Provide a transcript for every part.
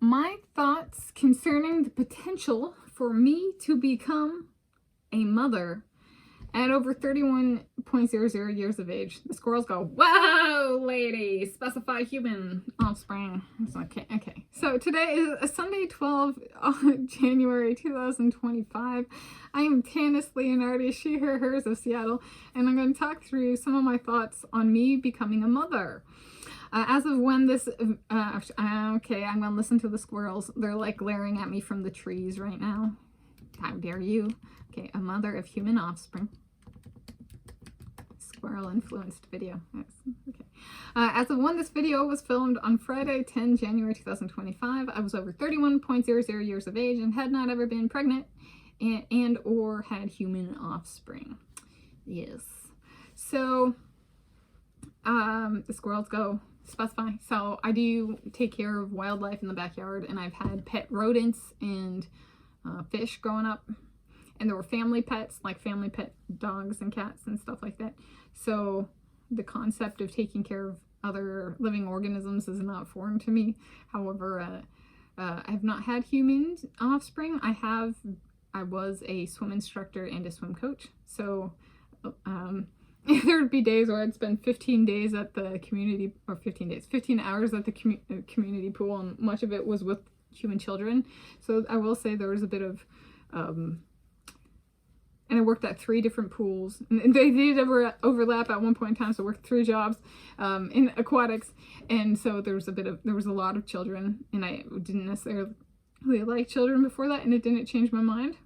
my thoughts concerning the potential for me to become a mother at over 31.00 years of age. The squirrels go, "Whoa, lady, specify human offspring." It's okay. So today is a Sunday, 12 January 2025. I am Tanis Leonhardi, she, her, hers of Seattle, and I'm going to talk through some of my thoughts on me becoming a mother. As of when this, okay, I'm going to listen to the squirrels. They're like glaring at me from the trees right now. How dare you? Okay, a mother of human offspring. Squirrel influenced video. Yes. Okay. As of when this video was filmed on Friday, 10 January 2025, I was over 31.00 years of age and had not ever been pregnant and or had human offspring. Yes. So, the squirrels go, specify. So I do take care of wildlife in the backyard, and I've had pet rodents and fish growing up, and there were family pets, like family pet dogs and cats and stuff like that. So the concept of taking care of other living organisms is not foreign to me. However, I have not had human offspring. I was a swim instructor and a swim coach. So there would be days where I'd spend 15 days at the community, or 15 hours at the community pool, and much of it was with human children. So I will say there was a bit of, and I worked at 3 different pools, and they did overlap at one point in time, so I worked 3 jobs in aquatics, and so there was a lot of children, and I didn't necessarily like children before that, and it didn't change my mind.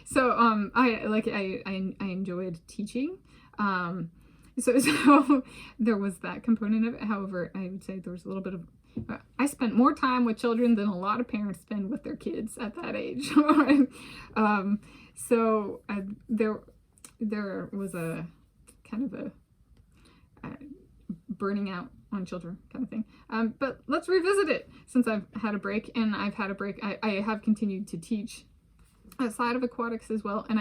So I enjoyed teaching, so there was that component of it. However, I would say there was a little bit of, I spent more time with children than a lot of parents spend with their kids at that age. So there was a kind of a burning out on children kind of thing. But let's revisit it since I've had a break, and I have continued to teach outside of aquatics as well. And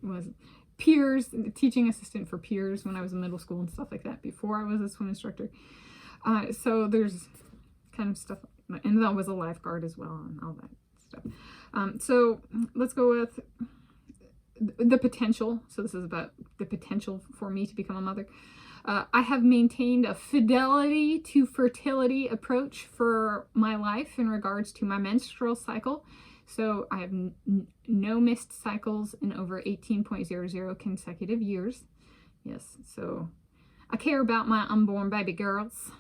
was peers, teaching assistant for peers when I was in middle school and stuff like that before I was a swim instructor. So there's kind of stuff, and that was a lifeguard as well and all that stuff. So let's go with the potential. So this is about the potential for me to become a mother. I have maintained a fidelity to fertility approach for my life in regards to my menstrual cycle. So I have no missed cycles in over 18.00 consecutive years. Yes, so I care about my unborn baby girls,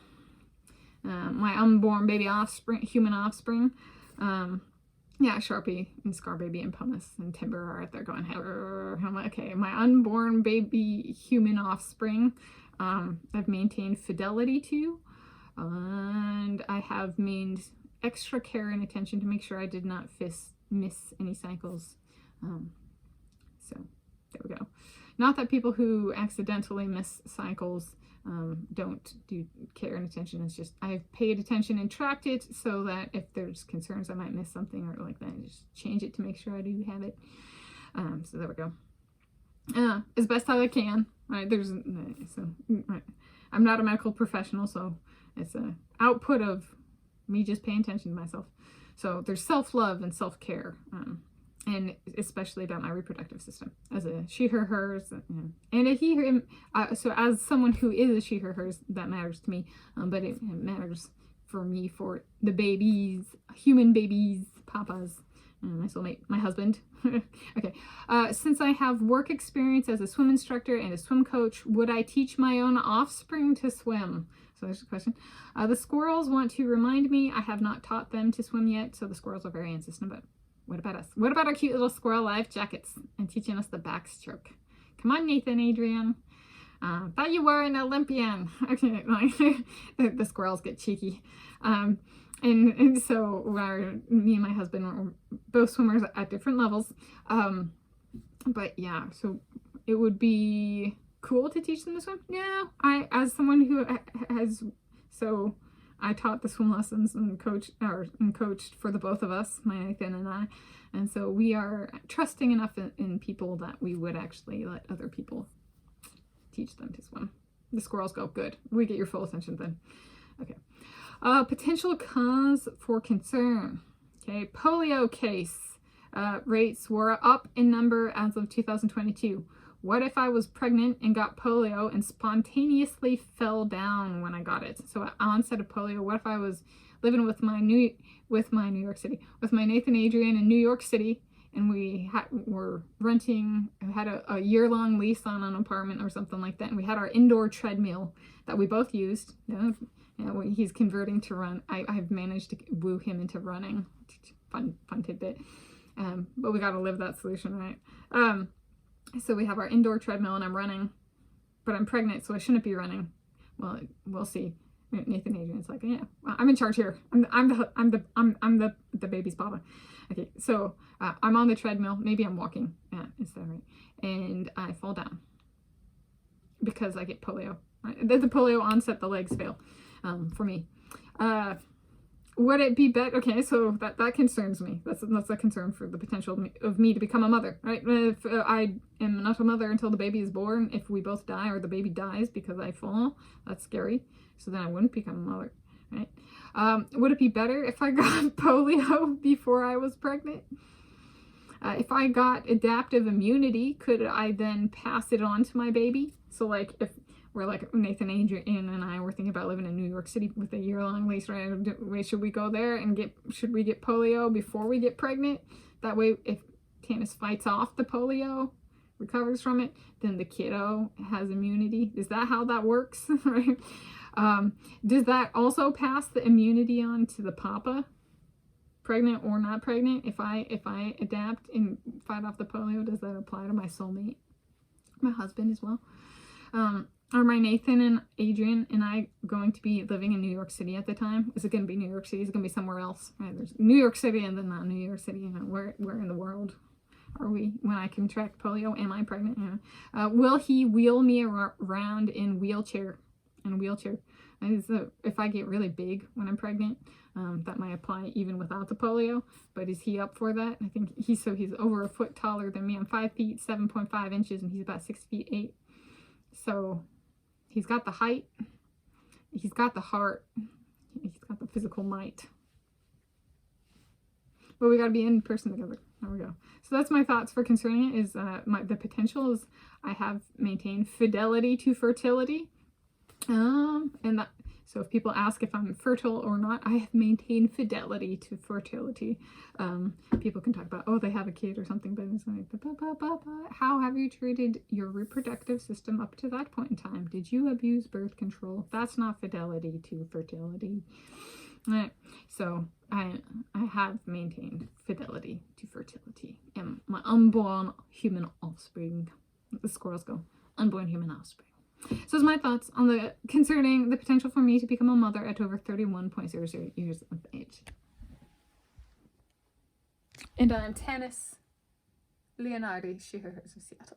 my unborn baby offspring, human offspring. Yeah, Sharpie and Scar Baby and Pumice and Timber are out there going, okay, my unborn baby human offspring, I've maintained fidelity to, and I have maintained extra care and attention to make sure I did not miss any cycles. So there we go. Not that people who accidentally miss cycles don't do care and attention. It's just I've paid attention and tracked it so that if there's concerns I might miss something or like that, I just change it to make sure I do have it. So there we go. As best as I can. Right? Right. I'm not a medical professional, so it's an output of me just paying attention to myself. So there's self-love and self-care, and especially about my reproductive system as a she, her, hers, and a he, him. So as someone who is a she, her, hers, that matters to me, but it matters for me for the babies, human babies, papas, my soulmate, my husband. Okay. Since I have work experience as a swim instructor and a swim coach, would I teach my own offspring to swim? So there's a question. The squirrels want to remind me I have not taught them to swim yet, so the squirrels are very insistent. But what about us? What about our cute little squirrel life jackets and teaching us the backstroke? Come on, Nathan, Adrian. Thought you were an Olympian. Okay, like, the squirrels get cheeky. And so me and my husband were both swimmers at different levels. But yeah, so it would be cool to teach them to swim. Yeah, as someone who I taught the swim lessons and coached for the both of us, my Nathan and I, and so we are trusting enough in people that we would actually let other people teach them to swim. The squirrels go, good, we get your full attention then. Okay. Potential cause for concern. Okay, polio case rates were up in number as of 2022. What if I was pregnant and got polio and spontaneously fell down when I got it? So at onset of polio, what if I was living with my Nathan Adrian in New York City, and we were renting, had a year-long lease on an apartment or something like that, and we had our indoor treadmill that we both used. He's converting to run. I've managed to woo him into running. Fun tidbit. But we got to live that solution, right? So we have our indoor treadmill and I'm running, but I'm pregnant, so I shouldn't be running. Well, we'll see. Nathan Adrian's like, yeah, I'm in charge here. I'm the baby's papa. Okay, so I'm on the treadmill. Maybe I'm walking. Yeah, is that right? And I fall down because I get polio. The polio onset, the legs fail for me. Would it be better? Okay, so that concerns me. That's a concern for the potential of me to become a mother, right? If I am not a mother until the baby is born, if we both die or the baby dies because I fall, that's scary. So then I wouldn't become a mother, right? Would it be better if I got polio before I was pregnant? If I got adaptive immunity, could I then pass it on to my baby? So like if we're like Nathan Adrian and I were thinking about living in New York City with a year-long lease, right? Should we go there and should we get polio before we get pregnant? That way, if Tanis fights off the polio, recovers from it, then the kiddo has immunity. Is that how that works? Right? Does that also pass the immunity on to the papa, pregnant or not pregnant? If I adapt and fight off the polio, does that apply to my soulmate, my husband as well? Are my Nathan and Adrian and I going to be living in New York City at the time? Is it going to be New York City? Is it going to be somewhere else? Right? There's New York City and then not New York City. Where in the world are we when I contract polio? Am I pregnant? Will he wheel me around in wheelchair? If I get really big when I'm pregnant, that might apply even without the polio. But is he up for that? I think he's over a foot taller than me. I'm 5 feet 7.5 inches, and he's about 6 feet 8. So he's got the height, he's got the heart, he's got the physical might. But we got to be in person together. There we go. So that's my thoughts for concerning it. Is the potential is I have maintained fidelity to fertility, so if people ask if I'm fertile or not, I have maintained fidelity to fertility. People can talk about, oh, they have a kid or something, but it's like, how have you treated your reproductive system up to that point in time? Did you abuse birth control? That's not fidelity to fertility. All right. So I have maintained fidelity to fertility and my unborn human offspring. The squirrels go, unborn human offspring. So it's my thoughts on concerning the potential for me to become a mother at over 31.00 years of age. And I'm Tanis Leonhardi, She, Her, Hers of Seattle.